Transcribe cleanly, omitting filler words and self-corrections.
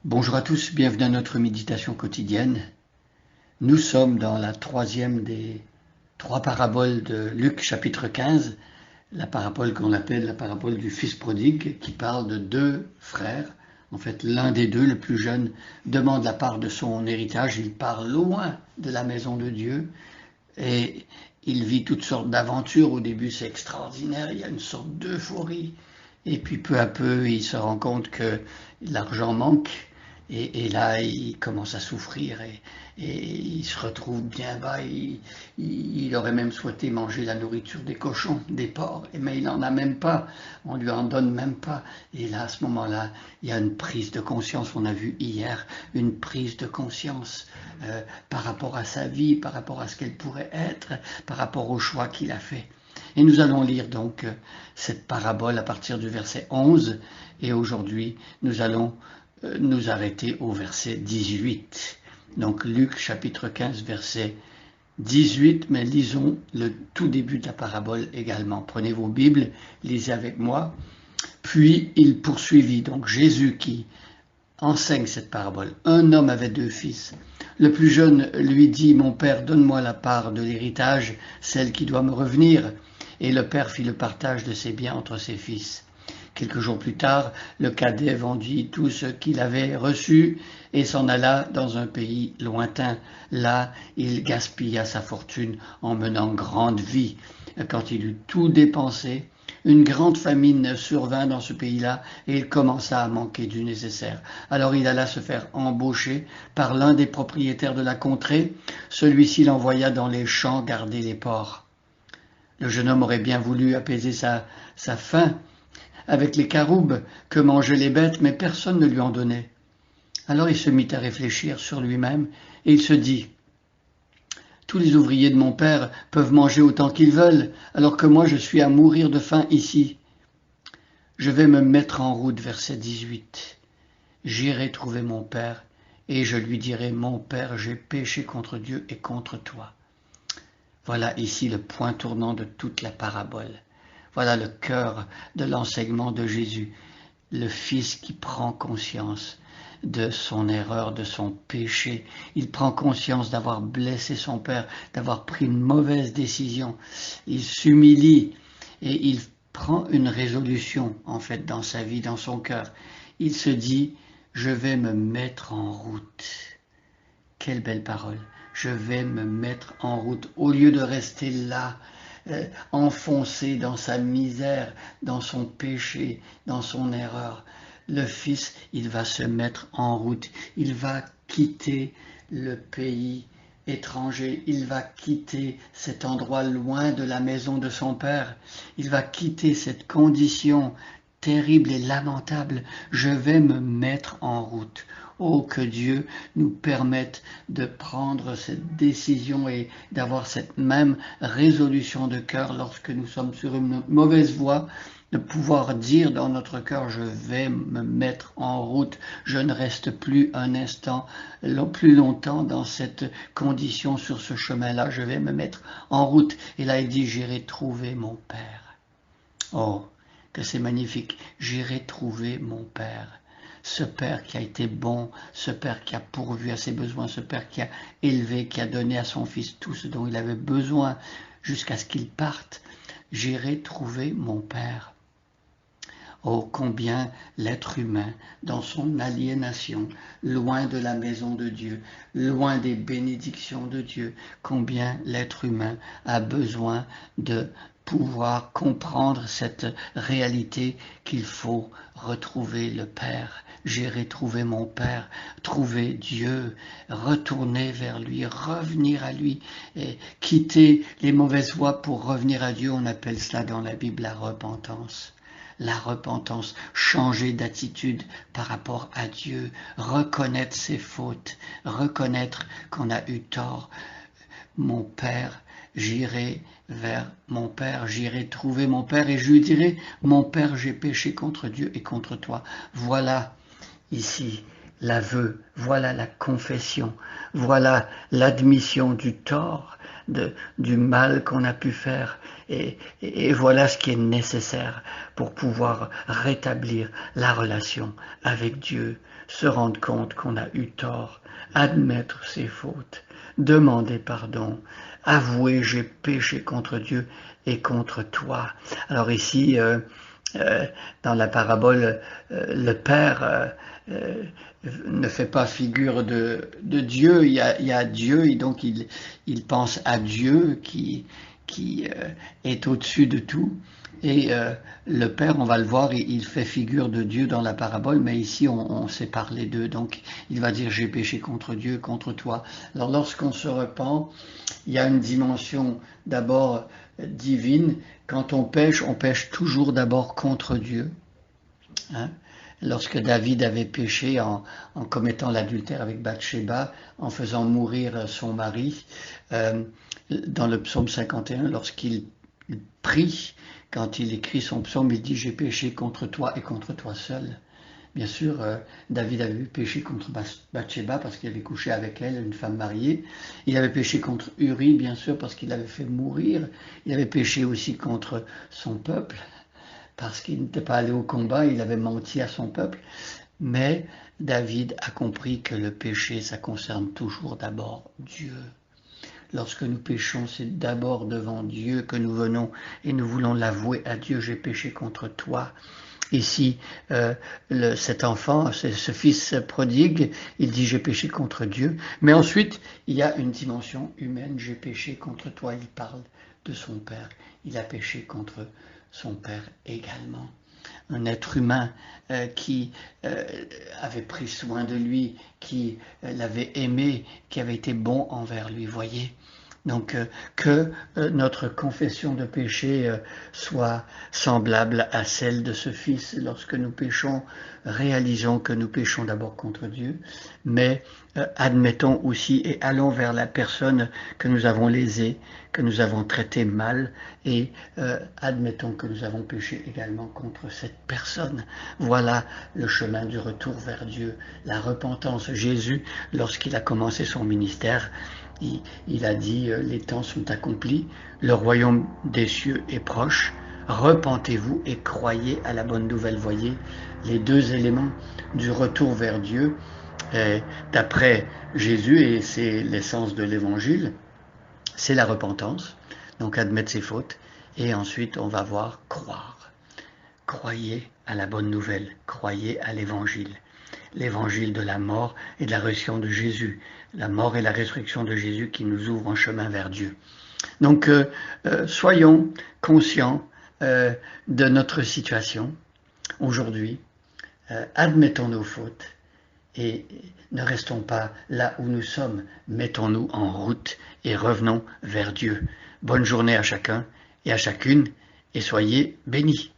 Bonjour à tous, bienvenue à notre méditation quotidienne. Nous sommes dans la troisième des trois paraboles de Luc chapitre 15, la parabole qu'on appelle la parabole du fils prodigue, qui parle de deux frères. En fait, l'un des deux, le plus jeune, demande la part de son héritage. Il part loin de la maison de Dieu et il vit toutes sortes d'aventures. Au début, c'est extraordinaire, il y a une sorte d'euphorie. Et puis peu à peu, il se rend compte que l'argent manque. Et là, il commence à souffrir et il se retrouve bien bas. Il aurait même souhaité manger la nourriture des cochons, des porcs, mais il n'en a même pas. On lui en donne même pas. Et là, à ce moment-là, il y a une prise de conscience. On a vu hier une prise de conscience par rapport à sa vie, par rapport à ce qu'elle pourrait être, par rapport au choix qu'il a fait. Et nous allons lire donc cette parabole à partir du verset 11. Et aujourd'hui, nous allons nous arrêter au verset 18. Donc Luc chapitre 15 verset 18, mais lisons le tout début de la parabole également. Prenez vos Bibles, lisez avec moi. Puis il poursuivit, donc Jésus qui enseigne cette parabole. Un homme avait deux fils. Le plus jeune lui dit, mon père, donne-moi la part de l'héritage, celle qui doit me revenir. Et le père fit le partage de ses biens entre ses fils. Quelques jours plus tard, le cadet vendit tout ce qu'il avait reçu et s'en alla dans un pays lointain. Là, il gaspilla sa fortune en menant grande vie. Quand il eut tout dépensé, une grande famine survint dans ce pays-là et il commença à manquer du nécessaire. Alors il alla se faire embaucher par l'un des propriétaires de la contrée. Celui-ci l'envoya dans les champs garder les porcs. Le jeune homme aurait bien voulu apaiser sa faim avec les caroubes que mangeaient les bêtes, mais personne ne lui en donnait. Alors il se mit à réfléchir sur lui-même et il se dit, tous les ouvriers de mon père peuvent manger autant qu'ils veulent, alors que moi je suis à mourir de faim ici. Je vais me mettre en route, verset 18. J'irai trouver mon père et je lui dirai, mon père, j'ai péché contre Dieu et contre toi. Voilà ici le point tournant de toute la parabole. Voilà le cœur de l'enseignement de Jésus, le Fils qui prend conscience de son erreur, de son péché. Il prend conscience d'avoir blessé son Père, d'avoir pris une mauvaise décision. Il s'humilie et il prend une résolution, en fait, dans sa vie, dans son cœur. Il se dit, je vais me mettre en route. Quelle belle parole. Je vais me mettre en route au lieu de rester là, enfoncé dans sa misère, dans son péché, dans son erreur. Le Fils, il va se mettre en route. Il va quitter le pays étranger. Il va quitter cet endroit loin de la maison de son Père. Il va quitter cette condition terrible et lamentable. Je vais me mettre en route. Oh, que Dieu nous permette de prendre cette décision et d'avoir cette même résolution de cœur lorsque nous sommes sur une mauvaise voie, de pouvoir dire dans notre cœur, je vais me mettre en route, je ne reste plus un instant, plus longtemps dans cette condition sur ce chemin-là, je vais me mettre en route. Et là, il dit, j'irai trouver mon Père. Oh, que c'est magnifique, j'irai trouver mon Père. Ce Père qui a été bon, ce Père qui a pourvu à ses besoins, ce Père qui a élevé, qui a donné à son Fils tout ce dont il avait besoin jusqu'à ce qu'il parte. J'irai trouver mon Père. Oh, combien l'être humain, dans son aliénation, loin de la maison de Dieu, loin des bénédictions de Dieu, combien l'être humain a besoin de pouvoir comprendre cette réalité qu'il faut retrouver le Père. J'irai trouver mon Père, trouver Dieu, retourner vers lui, revenir à lui, et quitter les mauvaises voies pour revenir à Dieu. On appelle cela dans la Bible la repentance. La repentance, changer d'attitude par rapport à Dieu, reconnaître ses fautes, reconnaître qu'on a eu tort. Mon Père, j'irai vers mon Père, j'irai trouver mon Père et je lui dirai, mon Père, j'ai péché contre Dieu et contre toi. Voilà ici l'aveu, voilà la confession, voilà l'admission du tort, du mal qu'on a pu faire, et voilà ce qui est nécessaire pour pouvoir rétablir la relation avec Dieu, se rendre compte qu'on a eu tort, admettre ses fautes, demander pardon, avouer j'ai péché contre Dieu et contre toi. Alors ici, dans la parabole, le Père ne fait pas figure de Dieu, il y a Dieu, et donc il pense à Dieu qui est au-dessus de tout. Et le Père, on va le voir, il fait figure de Dieu dans la parabole, mais ici on sépare les deux. Donc il va dire j'ai péché contre Dieu, contre toi. Alors lorsqu'on se repent, il y a une dimension d'abord divine. Quand on pêche toujours d'abord contre Dieu. Hein? Lorsque David avait péché en commettant l'adultère avec Bathsheba, en faisant mourir son mari, dans le psaume 51, lorsqu'il prie, quand il écrit son psaume, il dit « J'ai péché contre toi et contre toi seul ». Bien sûr, David avait péché contre Bathsheba parce qu'il avait couché avec elle, une femme mariée. Il avait péché contre Uri, bien sûr, parce qu'il l'avait fait mourir. Il avait péché aussi contre son peuple, parce qu'il n'était pas allé au combat, il avait menti à son peuple. Mais David a compris que le péché, ça concerne toujours d'abord Dieu. Lorsque nous péchons, c'est d'abord devant Dieu que nous venons et nous voulons l'avouer à Dieu, j'ai péché contre toi. Ici, cet enfant, ce fils prodigue, il dit j'ai péché contre Dieu. Mais ensuite, il y a une dimension humaine, j'ai péché contre toi. Il parle de son père. Il a péché contre son père également. Un être humain qui avait pris soin de lui, qui l'avait aimé, qui avait été bon envers lui, voyez. Donc que notre confession de péché soit semblable à celle de ce fils. Lorsque nous péchons, réalisons que nous péchons d'abord contre Dieu, mais admettons aussi et allons vers la personne que nous avons lésée, que nous avons traitée mal, et admettons que nous avons péché également contre cette personne. Voilà le chemin du retour vers Dieu, la repentance. Jésus, lorsqu'il a commencé son ministère, il a dit les temps sont accomplis, le royaume des cieux est proche, repentez-vous et croyez à la bonne nouvelle. Voyez les deux éléments du retour vers Dieu d'après Jésus, et c'est l'essence de l'évangile, c'est la repentance, donc admettre ses fautes, et ensuite on va voir croire. Croyez à la bonne nouvelle, croyez à l'évangile. L'évangile de la mort et de la résurrection de Jésus, la mort et la résurrection de Jésus qui nous ouvrent un chemin vers Dieu. Donc soyons conscients de notre situation aujourd'hui, admettons nos fautes et ne restons pas là où nous sommes, mettons-nous en route et revenons vers Dieu. Bonne journée à chacun et à chacune et soyez bénis.